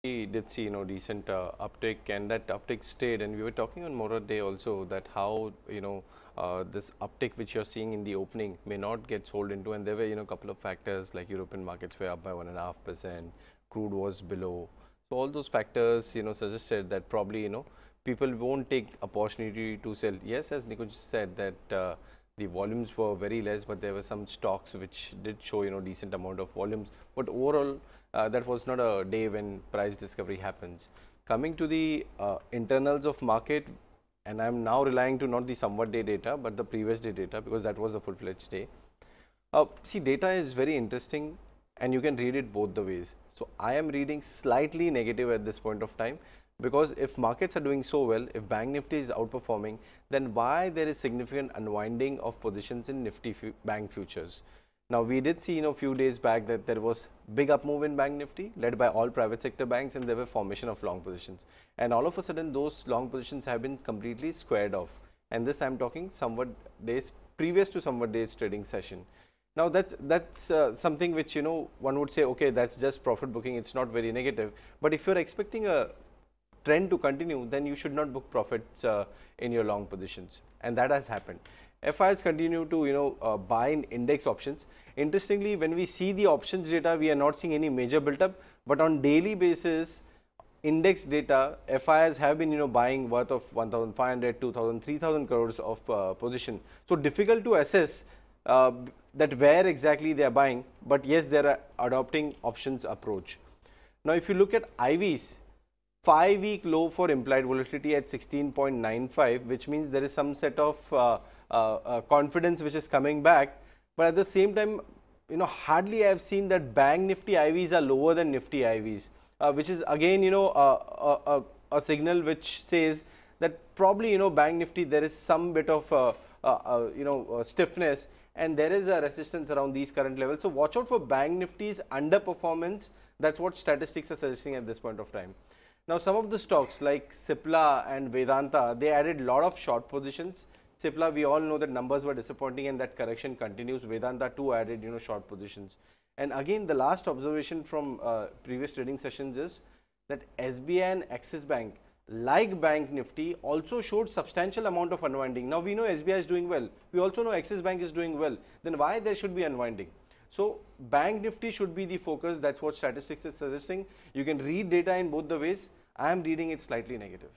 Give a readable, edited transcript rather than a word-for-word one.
We did see, decent uptick, and that uptick stayed. And we were talking on Motor Day also that how, this uptick which you're seeing in the opening may not get sold into. And there were, a couple of factors like European markets were up by 1.5%, crude was below. So all those factors, suggested that probably, people won't take opportunity to sell. Yes, as Nikunj said that the volumes were very less, but there were some stocks which did show, decent amount of volumes. But overall, that was not a day when price discovery happens. Coming to the internals of market, and I'm now relying to not the somewhat day data, but the previous day data, because that was a full-fledged day. See, data is very interesting and you can read it both the ways. So I am reading slightly negative at this point of time, because if markets are doing so well, if Bank Nifty is outperforming, then why there is significant unwinding of positions in Nifty bank futures? Now, we did see, a few days back that there was big up move in Bank Nifty led by all private sector banks, and there were formation of long positions. And all of a sudden, those long positions have been completely squared off. And this I'm talking somewhat days previous to somewhat days trading session. Now, that's something which, one would say, okay, that's just profit booking. It's not very negative. But if you're expecting a trend to continue, then you should not book profits in your long positions. And that has happened. FIs continue to buy in index options. Interestingly, when we see the options data, we are not seeing any major build up, but on daily basis, index data, FIs have been buying worth of 1,500, 2,000, 3,000 crores of position. So difficult to assess that where exactly they are buying, but yes, they are adopting options approach. Now, if you look at IVs, 5-week low for implied volatility at 16.95, which means there is some set of confidence which is coming back, but at the same time, hardly I have seen that Bank Nifty IVs are lower than Nifty IVs, which is again, a signal which says that probably, Bank Nifty there is some bit of stiffness, and there is a resistance around these current levels. So watch out for Bank Nifty's underperformance. That's what statistics are suggesting at this point of time. Now, some of the stocks like Cipla and Vedanta, they added a lot of short positions. Cipla, we all know that numbers were disappointing and that correction continues. Vedanta too added, short positions. And again, the last observation from previous trading sessions is that SBI and Axis Bank, like Bank Nifty, also showed substantial amount of unwinding. Now, we know SBI is doing well. We also know Axis Bank is doing well. Then why there should be unwinding? So, Bank Nifty should be the focus. That's what statistics is suggesting. You can read data in both the ways. I am reading it slightly negative.